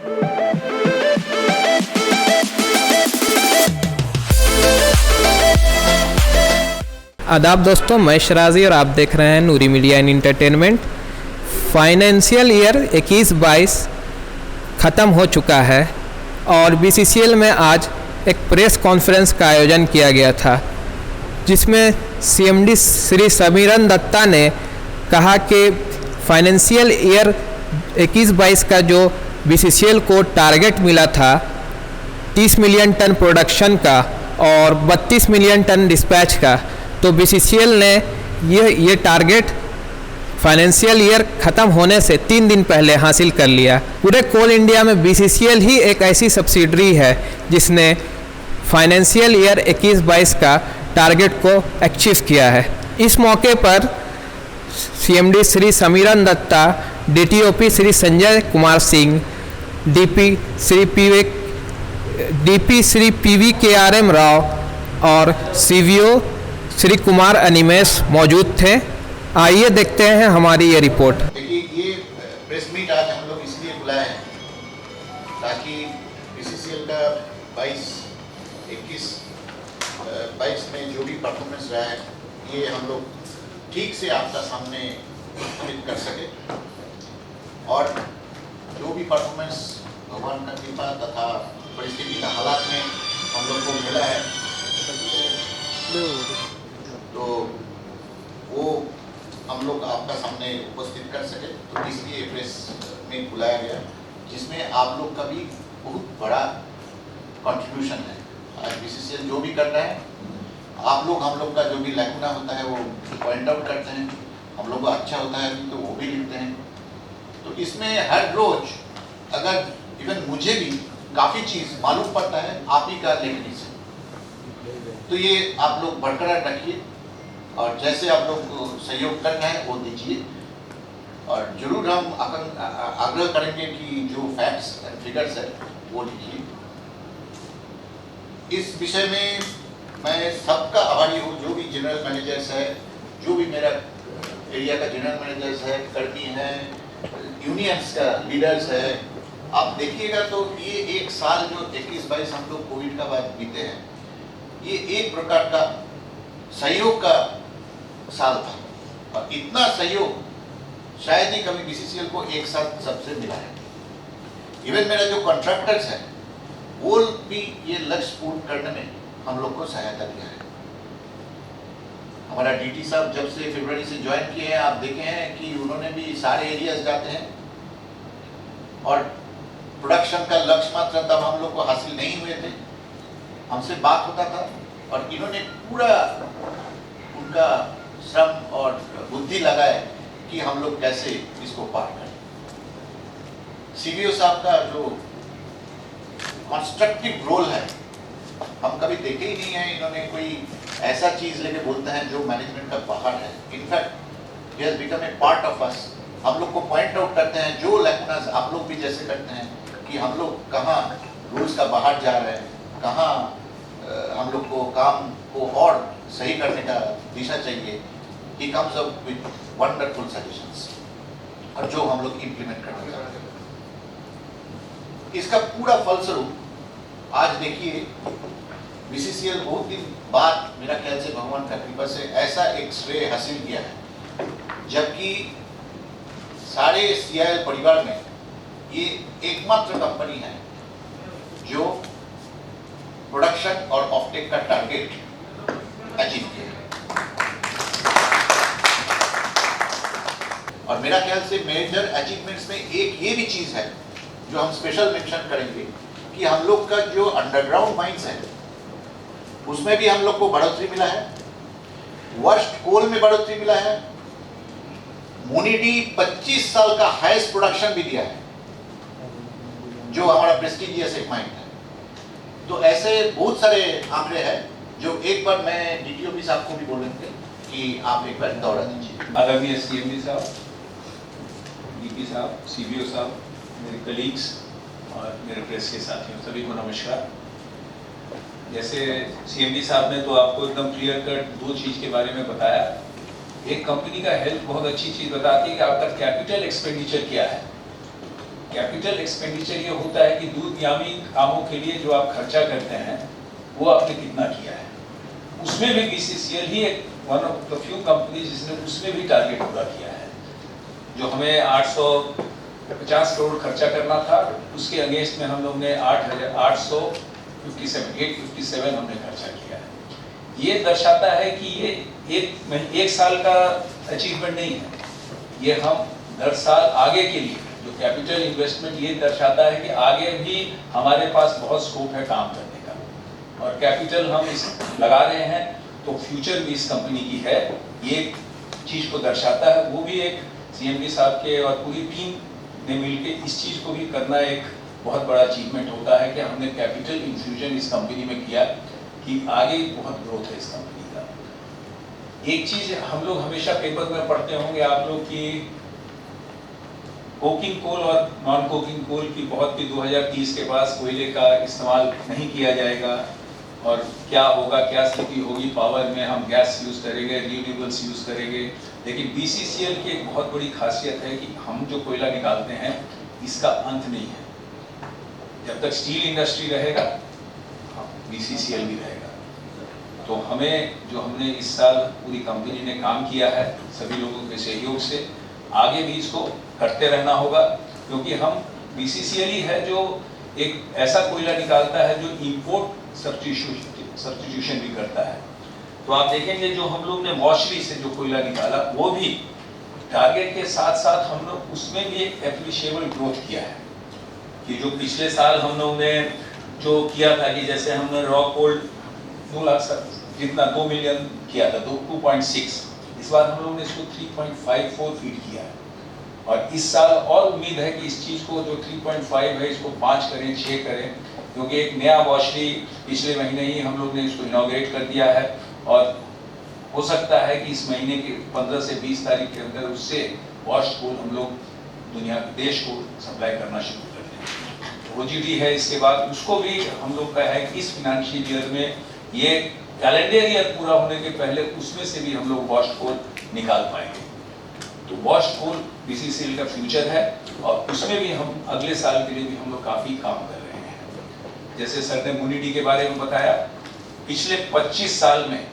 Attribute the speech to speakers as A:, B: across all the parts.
A: आदाब दोस्तों, मैं शराजी और आप देख रहे हैं Noori media and entertainment. Financial year 21-22 ख़त्म हो चुका है और बीसीसीएल में आज एक प्रेस कॉन्फ्रेंस का आयोजन किया गया था, जिसमें सीएमडी श्री समीरन दत्ता ने कहा कि फाइनेंशियल ईयर 21-22 का जो बीसीसीएल को टारगेट मिला था 30 मिलियन टन प्रोडक्शन का और 32 मिलियन टन डिस्पैच का, तो बीसीसीएल ने ये टारगेट फाइनेंशियल ईयर ख़त्म होने से 3 दिन पहले हासिल कर लिया। पूरे कोल इंडिया में बीसीसीएल ही एक ऐसी सब्सिडरी है जिसने फाइनेंशियल ईयर 21-22 का टारगेट को अचीव किया है। इस मौके पर CMD Shri Samiran Datta, DTOP Shri Sanjay Kumar Singh, DP Shri PV K RM Rao और सीवीओ श्री कुमार अनिमेश मौजूद थे। आइए देखते हैं हमारी ये रिपोर्ट।
B: देखिए, ये प्रेस मीट आज हम लोग इसलिए बुलाए हैं ताकि बीसीसीएल का 22 में जो भी परफॉर्मेंस रहा है ये हम लोग ठीक से आपका सामने प्रस्तुत कर सके और जो भी परफॉर्मेंस भगवान का कृपा तथा परिस्थिति का हालात में हम लोग को मिला है तो वो हम लोग आपका सामने उपस्थित कर सके, तो इसलिए प्रेस में बुलाया गया, जिसमें आप लोग का भी बहुत बड़ा कंट्रीब्यूशन है। आज बीसीसीएल जो भी कर रहा है, आप लोग हम लोग का जो भी लैकुना होता है वो पॉइंट आउट करते हैं, हम लोग का अच्छा होता है तो वो भी लिखते हैं। तो इसमें हर रोज अगर इवन मुझे भी काफ़ी चीज़ मालूम पड़ता है आप ही का लेखनी से, तो ये आप लोग बरकरार रखिए और जैसे आप लोग सहयोग कर रहे हैं वो दीजिए। और जरूर हम आग्रह करेंगे कि जो फैक्ट्स एंड फिगर्स है वो लिखिए। इस विषय में मैं सबका आभारी हूँ, जो भी जनरल मैनेजर्स है, जो भी मेरा एरिया का जनरल मैनेजर्स है, कर्मी हैं, यूनियंस का लीडर्स है। आप देखिएगा तो ये एक साल जो 21-22 हम लोग कोविड का बाद बीते हैं, ये एक प्रकार का सहयोग का साल था और इतना सहयोग शायद ही कभी बीसीसीएल को एक साथ सबसे मिला है। इवन मेरा जो कॉन्ट्रैक्टर्स है वो भी ये लक्ष्य पूर्ण करने में हम लोग को सहायता किया है। हमारा डीटी साहब जब से फरवरी से ज्वाइन किए हैं, आप देखे हैं कि उन्होंने भी सारे एरियाज जाते हैं और प्रोडक्शन का लक्ष्य मात्र तब हम लोग को हासिल नहीं हुए थे, हमसे बात होता था और इन्होंने पूरा उनका श्रम और बुद्धि लगाए कि हम लोग कैसे इसको पार करें। सीवीओ साहब का जो कंस्ट्रक्टिव रोल है हम कभी देखे ही नहीं है, इन्होंने कोई ऐसा चीज लेके बोलते हैं जो मैनेजमेंट का बाहर है। In fact he has become a part of us. हम लोग को पॉइंट आउट करते हैं जो लैकुनास आप लोग भी जैसे करते हैं कि हम लोग कहाँ रूल्स का बाहर जा रहे हैं, कहाँ हम लोग को काम को और सही करने का दिशा चाहिए। He comes up with wonderful suggestions और जो हम लोग इम्प्लीमेंट करना चाहते हैं। इसका पूरा फलस्वरूप आज देखिए बीसीसीएल बहुत दिन बाद मेरा ख्याल से भगवान का कृपा से ऐसा एक श्रेय हासिल किया है, जबकि सारे सीआईएल परिवार में ये एकमात्र कंपनी है जो प्रोडक्शन और ऑफटेक का टारगेट अचीव किया है। और मेरा ख्याल से मेजर अचीवमेंट्स में एक ये भी चीज है जो हम स्पेशल मेंशन करेंगे कि हम लोग का जो अंडरग्राउंड माइंस है उसमें भी हम लोग को बढ़ोतरी मिला है, वर्स्ट कोल में बढ़ोतरी मिला है, मोनीडी 25 साल का हाईएस्ट प्रोडक्शन भी दिया है जो हमारा प्रेस्टिजियस एक माइंड है। तो ऐसे बहुत सारे आंकड़े हैं जो एक बार मैं डीटीओपी साहब को भी बोलेंगे कि आप एक बार दौरा दीजिए।
C: आदरणीय सीएमडी साहब, डीपी साहब, सीबीओ साहब, मेरे कलीग्स और मेरे प्रेस के साथियों सभी को नमस्कार। जैसे सीएमडी साहब ने तो आपको एकदम क्लियर कट 2 चीज़ के बारे में बताया। एक कंपनी का हेल्थ बहुत अच्छी चीज़ बताती है कि आपका कैपिटल एक्सपेंडिचर क्या है। कैपिटल एक्सपेंडिचर ये होता है कि दूरगामी कामों के लिए जो आप खर्चा करते हैं वो आपने कितना किया है। उसमें भी BCCL ही एक one of the few company जिसने उसमें भी टारगेट पूरा किया है। जो हमें 850 करोड़ खर्चा करना था उसके अगेंस्ट में हम लोग ने 857 हमने खर्चा किया है। ये दर्शाता है कि ये एक साल का अचीवमेंट नहीं है, ये हम 10 साल आगे के लिए जो कैपिटल इन्वेस्टमेंट, ये दर्शाता है कि आगे भी हमारे पास बहुत स्कोप है काम करने का, और कैपिटल हम इस लगा रहे हैं तो फ्यूचर भी इस कंपनी की है, ये चीज को दर्शाता है। वो भी एक CMD साहब के और पूरी टीम ने मिलकर इस चीज को भी करना एक बहुत बड़ा अचीवमेंट होता है कि हमने कैपिटल इन्फ्यूजन इस कंपनी में किया कि आगे बहुत ग्रोथ है इस कंपनी का। एक चीज हम लोग हमेशा पेपर में पढ़ते होंगे आप लोग की कोकिंग कोल और नॉन कोकिंग कोल की बहुत की 2030 के पास कोयले का इस्तेमाल नहीं किया जाएगा और क्या होगा, क्या स्थिति होगी, पावर में हम गैस यूज करेंगे, रिन्यूएबल्स यूज करेंगे। लेकिन BCCL की एक बहुत बड़ी खासियत है कि हम जो कोयला निकालते हैं इसका अंत नहीं है। जब तक स्टील इंडस्ट्री रहेगा BCCL भी रहेगा। तो हमने इस साल पूरी कंपनी ने काम किया है सभी लोगों के सहयोग से, आगे भी इसको करते रहना होगा, क्योंकि हम BCCL ही है जो एक ऐसा कोयला निकालता है जो इंपोर्ट सब्स्टिट्यूशन भी करता है। तो आप देखेंगे जो हम लोग ने वॉशरी से जो कोयला निकाला वो भी टारगेट के साथ साथ हम लोग उसमें भी एक एप्रिशिएबल ग्रोथ किया है कि जो पिछले साल हम लोग ने जो किया था कि जैसे हमने रॉ कोल 2 लाख जितना 2 मिलियन किया था, 2.6, इस बार हम लोग ने इसको 3.54 फीट किया है। और इस साल और उम्मीद है कि इस चीज को जो 3.5 है इसको 5 करें, 6 करें, क्योंकि एक नया वॉशरी पिछले महीने ही हम लोग ने इसको इनॉग्रेट कर दिया है और हो सकता है कि इस महीने के 15 से 20 तारीख के अंदर उससे वॉश कोल हम लोग दुनिया देश को सप्लाई करना शुरू कर दें। OGD है इसके बाद, उसको भी हम लोग का है कि इस फाइनेंशियल ईयर में ये कैलेंडर ईयर पूरा होने के पहले उसमें से भी हम लोग वॉश कोल निकाल पाएंगे। तो वॉश कोल BCCL का फ्यूचर है और उसमें भी हम अगले साल के लिए भी हम लोग काफी काम कर रहे हैं। जैसे सर ने मुनिडी के बारे में बताया, पिछले 25 साल में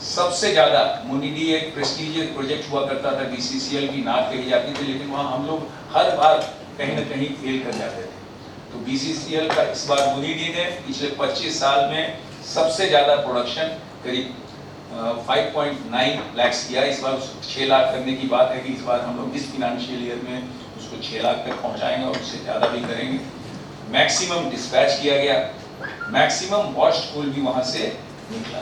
C: सबसे ज्यादा मुनिडी एक प्रेस्टीजियस प्रोजेक्ट हुआ करता था, BCCL की नाक कही जाती थी, लेकिन वहां हम लोग हर बार कहीं ना कहीं फेल कर जाते थे। तो BCCL का इस बार मुनिडी ने पिछले 25 साल में सबसे ज्यादा प्रोडक्शन करीब 5.9 लाख किया। इस बार 6 लाख करने की बात है कि इस बार हम लोग इस फाइनेंशियल ईयर में उसको 6 लाख तक पहुंचाएंगे और उससे ज्यादा भी करेंगे। मैक्सिमम डिस्पैच किया गया, मैक्सिमम वॉश्ड कोल भी वहां से निकला।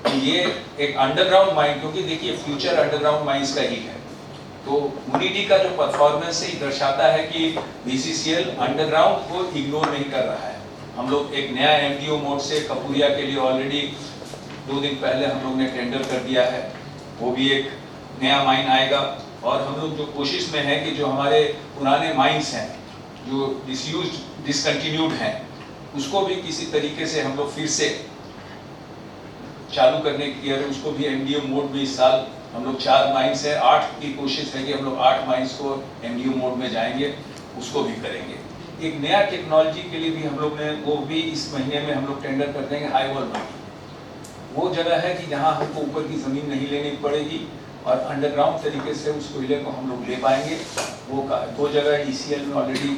C: तो ये एक अंडरग्राउंड माइन, क्योंकि देखिए फ्यूचर अंडरग्राउंड माइंस का ही है, तो मुनिडी का जो परफॉर्मेंस है दर्शाता है कि BCCL अंडरग्राउंड को इग्नोर नहीं कर रहा है। हम लोग एक नया MDO मोड से कपूरिया के लिए ऑलरेडी 2 दिन पहले हम लोग ने टेंडर कर दिया है, वो भी एक नया माइन आएगा। और हम लोग जो कोशिश में है कि जो हमारे पुराने माइंस हैं जो डिसकंटिन्यूड हैं उसको भी किसी तरीके से हम लोग फिर से चालू करने की, उसको भी MDO मोड में इस साल हम लोग 4 माइंस है, 8 की कोशिश है कि हम लोग 8 माइंस को MDO मोड में जाएंगे, उसको भी करेंगे। एक नया टेक्नोलॉजी के लिए भी हम लोग ने वो भी इस महीने में हम लोग टेंडर कर देंगे, हाई वॉल माइनिंग। वो जगह है कि जहां हमको ऊपर की जमीन नहीं लेनी पड़ेगी और अंडरग्राउंड तरीके से उस कोयले को हम लोग ले पाएंगे। वो 2 जगह ECL में ऑलरेडी,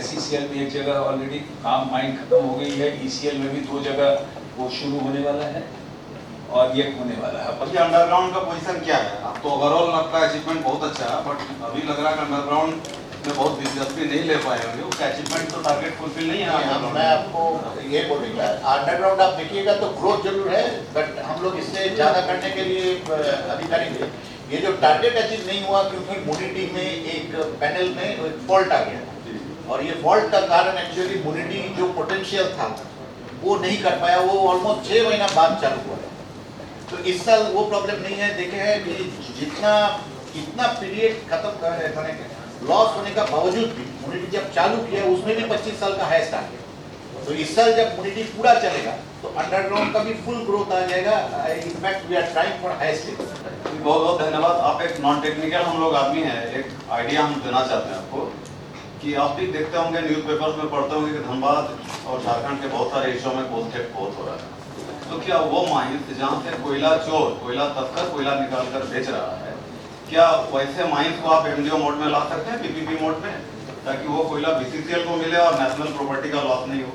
C: SECL में 1 जगह ऑलरेडी काम माइन खत्म हो गई है, ECL में भी 2 जगह वो शुरू होने वाला है और ये होने वाला है।
D: अभी अंडरग्राउंड का पोजीशन क्या है? अब तो ओवरऑल आपका अचीवमेंट बहुत अच्छा है, बट अभी लग रहा है कि अंडरग्राउंड में बहुत दिलचस्पी नहीं ले पाए होंगे, उसका अचीवमेंट तो टारगेट फुलफिल नहीं है।
B: मैं आपको ये बोलूँगा, अंडरग्राउंड आप देखिएगा तो ग्रोथ जरूर है, बट हम लोग इससे ज़्यादा करने के लिए अभी करेंगे। ये जो टारगेट अचीव नहीं हुआ क्योंकि मुनिडी में एक पैनल में एक फॉल्ट आ गया, और ये फॉल्ट का कारण एक्चुअली मुनिडी जो पोटेंशियल था वो नहीं कर पाया, वो ऑलमोस्ट 6 महीना बाद चालू हुआ है। तो इस साल वो प्रॉब्लम नहीं है। देखे है कि कितना पीरियड खत्म करने के लॉस होने का बावजूद भी मुनिडी जब चालू किया उसमें भी 25 साल का हाईएस्ट आ गया। तो इस साल जब मुनिडी पूरा चलेगा तो अंडरग्राउंड का भी फुल ग्रोथ आ जाएगा। In fact we are trying for highest.
D: बहुत बहुत धन्यवाद। आप एक नॉन टेक्निकल हम लोग आदमी हैं, एक आइडिया हम देना चाहते हैं आपको कि आप भी देखते होंगे, न्यूज़पेपर्स में पढ़ते होंगे कि धनबाद और झारखंड के बहुत सारे हिस्सों में गोल्ड थेफ्ट बहुत हो रहा है। तो क्या वो माइंस जहाँ से कोयला चोर, कोयला तस्कर कोयला निकाल कर बेच रहा है, क्या वैसे माइंस को आप एमडीओ मोड में ला सकते हैं, पीपीपी मोड में, ताकि वो कोयला बीसीसीएल को मिले और नेशनल प्रॉपर्टी का लॉस नहीं हो?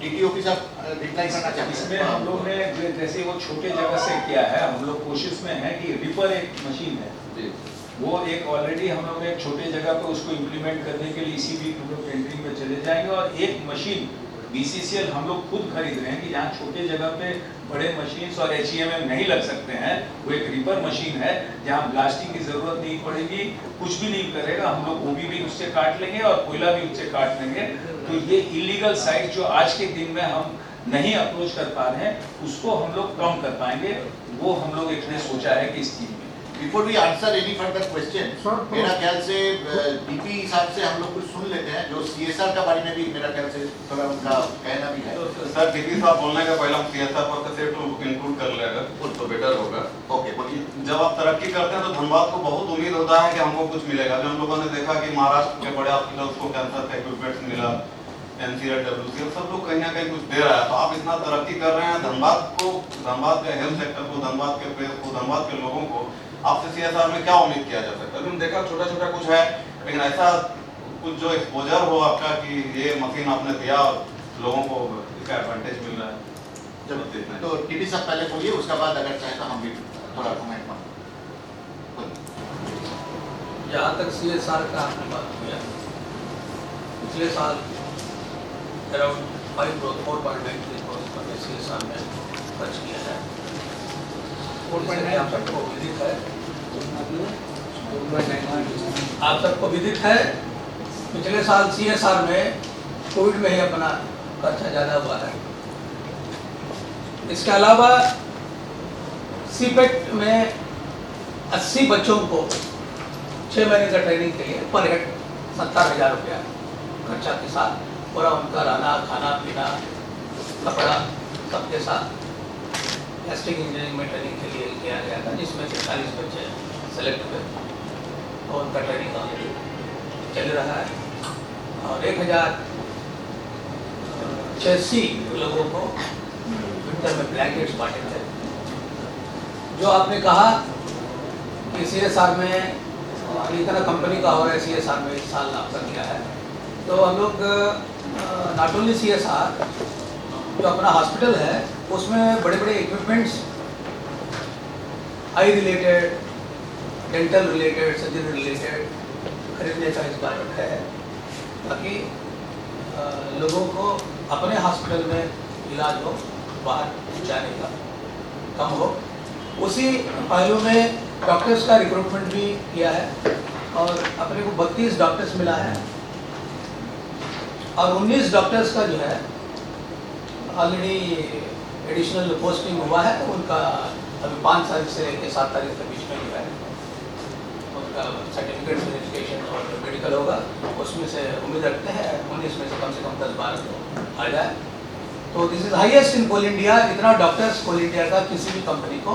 B: डीटीओ की सब रिप्लाई करना चाहते हैं।
C: इसमें हम लोग ने जैसे वो छोटे जगह से किया है, हम लोग कोशिश में है कि रिपर एक मशीन है, वो एक ऑलरेडी हम लोग एक छोटे जगह पे उसको इम्प्लीमेंट करने के लिए इसी वीक हम लोग टेंडरिंग में चले जाएंगे। और एक मशीन बीसीसीएल हम लोग खुद खरीद रहे हैं कि जहाँ छोटे जगह पे बड़े मशीन्स और एचईएमएम नहीं लग सकते हैं, वो एक रिपर मशीन है जहाँ ब्लास्टिंग की जरूरत नहीं पड़ेगी, कुछ भी नहीं करेगा, हम लोग ओबी भी उससे काट लेंगे और कोयला भी उससे काट लेंगे। तो ये इलीगल साइट जो आज के दिन में हम नहीं अप्रोच कर पा रहे हैं, उसको हम लोग कम कर पाएंगे, वो हम लोग एक ने सोचा है कि इस चीज में।
B: Before we answer any further question, मेरा ख्याल से डीपी हिसाब से हम लोग कुछ सुन लेते हैं, जो सीएसआर का बारे में भी मेरा ख्याल से थोड़ा उनका कहना भी है।
D: सर डीपी साहब बोलने का पहले हम सीएसआर पर से इंक्लूड कर ले अगर तो बेटर होगा।
B: ओके बोलिए।
D: जब आप तरक्की करते हैं तो धनबाद को बहुत उम्मीद होता है कि हमको कुछ मिलेगा। अभी हम लोगों ने देखा कि महाराष्ट्र के बड़े हॉस्पिटल्स को कैंसर का इक्विपमेंट्स मिला, एनसीआर, डब्ल्यूसीएल, सब लोग कहीं ना कहीं कुछ दे रहा है। तो आप इतना तरक्की कर रहे हैं, धनबाद को, धनबाद के हेल्थ सेक्टर को, धनबाद के प्रेस को, धनबाद के लोगों को आपसे सीएसआर में क्या उम्मीद किया जा सकता है? अभी हम देखा छोटा छोटा कुछ है, लेकिन ऐसा कुछ जो एक्सपोजर हो आपका कि ये मशीन आपने दिया और लोगों को इसका एडवांटेज मिल रहा है।
B: चलो तो डीपी साहब पहले बोलिए, उसके बाद अगर चाहे तो हम भी थोड़ा कमेंट मारें।
E: जहाँ तक सीएसआर का आपने बात किया, पिछले साल अराउंड 4.9 करोड़ सीएसआर में खर्च किया है। 4.9 आप सबको विदित है, आप सबको विदित है। पिछले साल सीएसआर में कोविड में ही अपना खर्चा ज़्यादा हुआ है। इसके अलावा सीपेट में 80 बच्चों को 6 महीने का ट्रेनिंग के लिए पर हेड 70,000 रुपया खर्चा के साथ पूरा उनका रहना, खाना पीना, कपड़ा सबके साथ प्लास्टिक इंजीनियरिंग में ट्रेनिंग के लिए किया गया था, जिसमें से 40 बच्चे सेलेक्ट हुए और उनका ट्रेनिंग ऑलरेडी चल रहा है। और 1086 लोगों को विंटर में ब्लैंकेट्स बांटे थे। जो आपने कहा कि सीएसआर में इतना कंपनी का हो रहा है, सीएसआर में इस साल आपका किया है, तो हम लोग नॉट ओनली सीएसआर, जो अपना हॉस्पिटल है उसमें बड़े बड़े equipments, eye related, dental related, surgery related खरीदने का इस बार रखा है, ताकि लोगों को अपने हॉस्पिटल में इलाज हो, बाहर जाने का कम हो। उसी पहलू में डॉक्टर्स का रिक्रूटमेंट भी किया है और अपने को 32 डॉक्टर्स मिला है और 19 डॉक्टर्स का जो है ऑलरेडी एडिशनल पोस्टिंग हुआ है। उनका अभी 5 तारीख से 7 तारीख के बीच में जो है उनका सर्टिफिकेट वेरिफिकेशन और मेडिकल होगा, उसमें से उम्मीद रखते हैं 19 में से कम 10-12 तो आ जाए। तो this is highest in Coal India. इतना डॉक्टर्स कोल इंडिया का किसी भी कंपनी को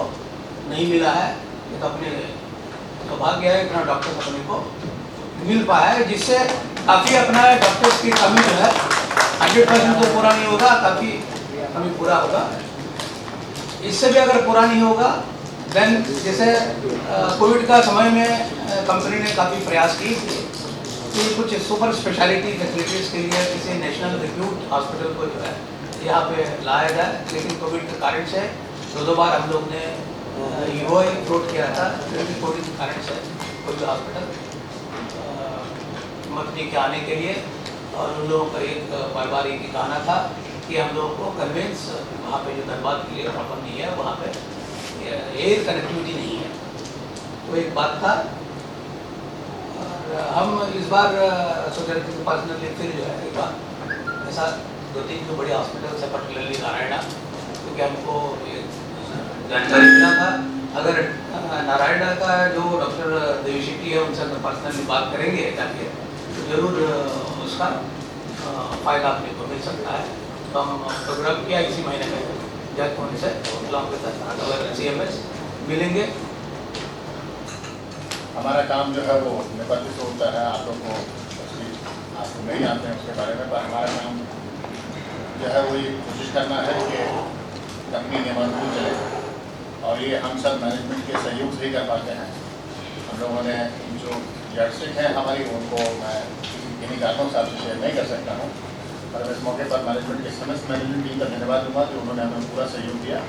E: नहीं मिला है। ये तो अपने सौभाग्य है, इतना डॉक्टर्स अपने को मिल पाया है, जिससे काफ़ी अपना डॉक्टर्स की कमी जो है 100% तो पूरा नहीं होगा, काफ़ी कमी पूरा होगा। इससे भी अगर पूरा नहीं होगा देन जैसे कोविड का समय में कंपनी ने काफ़ी प्रयास की कि कुछ सुपर स्पेशलिटी फैसिलिटीज़ के लिए किसी नेशनल रिव्यूड हॉस्पिटल को जो है यहाँ पे लाया जाए, लेकिन कोविड के कारण से 2 बार हम लोग ने यूओए फ्लोट किया था, फिर भी कोविड के कारण से कोई भी हॉस्पिटल मत के आने के लिए। और उन लोगों का एक बार बार एक ही कहना था कि हम लोगों को कन्वेंस वहाँ पे जो धनबाद के लिए प्रॉपर नहीं है, वहाँ पे एयर कनेक्टिविटी नहीं है, वो एक बात था। और हम इस बार सोच रहे थे पर्सनली फिर जो है एक बार ऐसा 2-3 जो बड़े हॉस्पिटल है, पर्टिकुलरली नारायणा, क्योंकि हमको जानकारी मिला था अगर नारायणा का जो डॉक्टर देवीशेट्टी है उनसे अगर पर्सनली बात करेंगे जाके तो जरूर उसका फ़ायदा अपने को मिल सकता है। तो हम प्रोग्राम किया इसी महीने में जज होने से अगर CMS मिलेंगे।
F: हमारा काम जो है वो निबंधित होता है, आप लोग को आप नहीं जानते हैं उसके बारे में, पर हमारा काम जो है वो ये कोशिश करना है कि कंपनी नियमानुसार चले, और ये हम सब मैनेजमेंट के सहयोग से ही कर पाते हैं। हम लोगों ने जो यार्डस्टिक है हमारी, उनको मैं किन्हीं कारणों से आपसे शेयर नहीं कर सकता हूँ, पर इस मौके पर मैनेजमेंट के समस्त मैनेजमेंट टीम का धन्यवाद दूँगा कि उन्होंने हमें पूरा सहयोग दिया।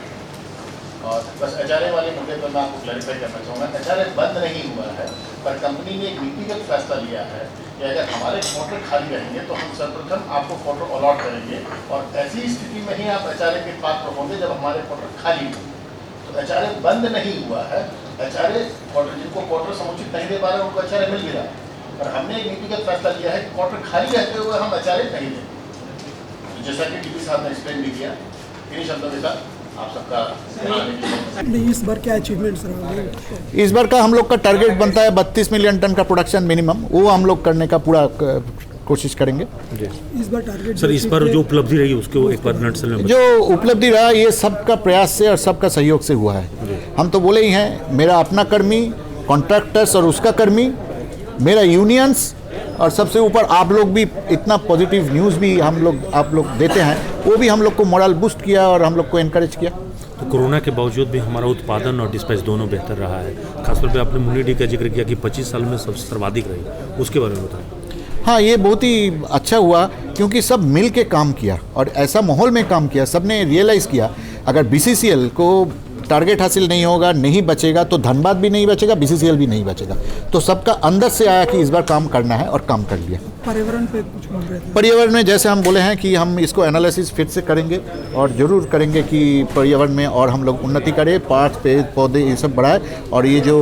F: और बस HRA वाले मुद्दे पर मैं आपको क्लैरिफाई करना चाहूँगा, HRA बंद नहीं हुआ है, पर कंपनी ने एक नीतिगत फैसला लिया है कि अगर हमारे क्वार्टर खाली रहेंगे तो हम सर्वप्रथम आपको क्वार्टर अलॉट करेंगे, और ऐसी स्थिति में ही आप HRA के पात्र होंगे जब हमारे क्वार्टर खाली होंगे। तो HRA बंद नहीं हुआ है, HRA क्वार्टर जिनको क्वार्टर समुचित नहीं दे पा रहे हैं उनको HRA मिल भी रहा है, पर हमने एक नीतिगत फैसला लिया है कि क्वार्टर खाली रहते हुए हम HRA नहीं देंगे। तो जैसा कि DP साहब ने एक्सप्लेन भी किया, इन्हीं शब्दों के साथ आप सबका
G: इस बार क्या अचीवमेंट्स रहा?
B: इस बार का हम लोग का टारगेट बनता है 32 मिलियन टन का प्रोडक्शन मिनिमम, वो हम लोग करने का पूरा कोशिश करेंगे।
G: इस बार टारगेट
H: सर, इस बार जो उपलब्धि रही उसको एक बार नटशेल में
B: जो उपलब्धि रहा ये सबका प्रयास से और सबका सहयोग से हुआ है। हम तो बोले ही हैं, मेरा अपना कर्मी, कॉन्ट्रैक्टर्स और उसका कर्मी, मेरा यूनियंस, और सबसे ऊपर आप लोग भी इतना पॉजिटिव न्यूज़ भी आप लोग देते हैं, वो भी हम लोग को मोरल बूस्ट किया और हम लोग को इनकरेज किया।
H: तो कोरोना के बावजूद भी हमारा उत्पादन और डिस्पैच दोनों बेहतर रहा है। खासतौर पे आपने मुन्नी डी का जिक्र किया कि 25 साल में सबसे सर्वाधिक रही, उसके बारे में बताएं।
B: हाँ, ये बहुत ही अच्छा हुआ क्योंकि सब मिल के काम किया और ऐसा माहौल में काम किया, सबने रियलाइज़ किया अगर BCCL को टारगेट हासिल नहीं होगा, नहीं बचेगा, तो धनबाद भी नहीं बचेगा, BCCL भी नहीं बचेगा। तो सबका अंदर से आया कि इस बार काम करना है और काम कर लिया।
G: पर्यावरण पे कुछ बोल रहे थे?
B: पर्यावरण में जैसे हम बोले हैं कि हम इसको एनालिसिस फिर से करेंगे और ज़रूर करेंगे कि पर्यावरण में और हम लोग उन्नति करें, पार्ट पेड़ पौधे ये सब बढ़ाए, और ये जो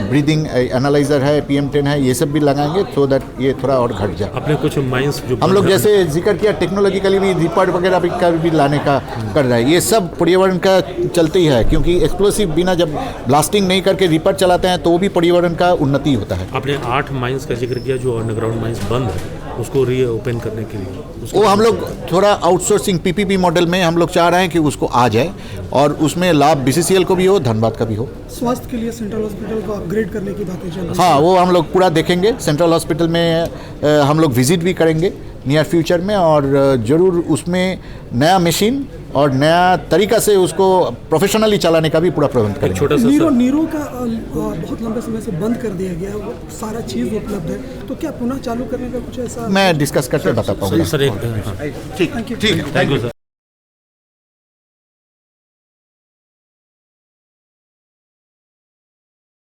B: ब्रीदिंग एनालाइजर है, PM10 है, ये सब भी लगाएंगे सो दैट ये थोड़ा और घट जाए।
H: अपने कुछ माइंस जो
B: हम लोग जैसे जिक्र किया टेक्नोलॉजिकली भी रिपर्ट वगैरह भी लाने का कर रहा है, ये सब पर्यावरण का चलते ही है, क्योंकि एक्सप्लोसिव बिना जब ब्लास्टिंग नहीं करके रिपर्ट चलाते हैं तो वो भी पर्यावरण का उन्नति होता है।
H: आपने 8 माइंस का जिक्र किया जो अंडरग्राउंड माइंस बंद है, उसको रीओपन करने के लिए
B: वो हम लोग थोड़ा आउटसोर्सिंग PPP मॉडल में हम लोग चाह रहे हैं कि उसको आ जाए और उसमें लाभ BCCL को भी हो, धनबाद का भी हो।
G: स्वास्थ्य के लिए सेंट्रल हॉस्पिटल को अपग्रेड करने की बातें चल रही हैं।
B: हाँ, वो हम लोग पूरा देखेंगे। सेंट्रल हॉस्पिटल में हम लोग विजिट भी करेंगे नियर फ्यूचर में, और ज़रूर उसमें नया मशीन और नया तरीका से उसको प्रोफेशनली चलाने का भी पूरा प्रबंध करेंगे।
H: छोटा सा
G: नीरो का बहुत लंबे समय से बंद कर दिया गया है, वो सारा चीज़ उपलब्ध है, तो क्या पुनः चालू करने का कुछ ऐसा?
B: मैं डिस्कस करके बता पाऊँगा।
H: सर एक
B: ठीक,
H: थैंक यू सर।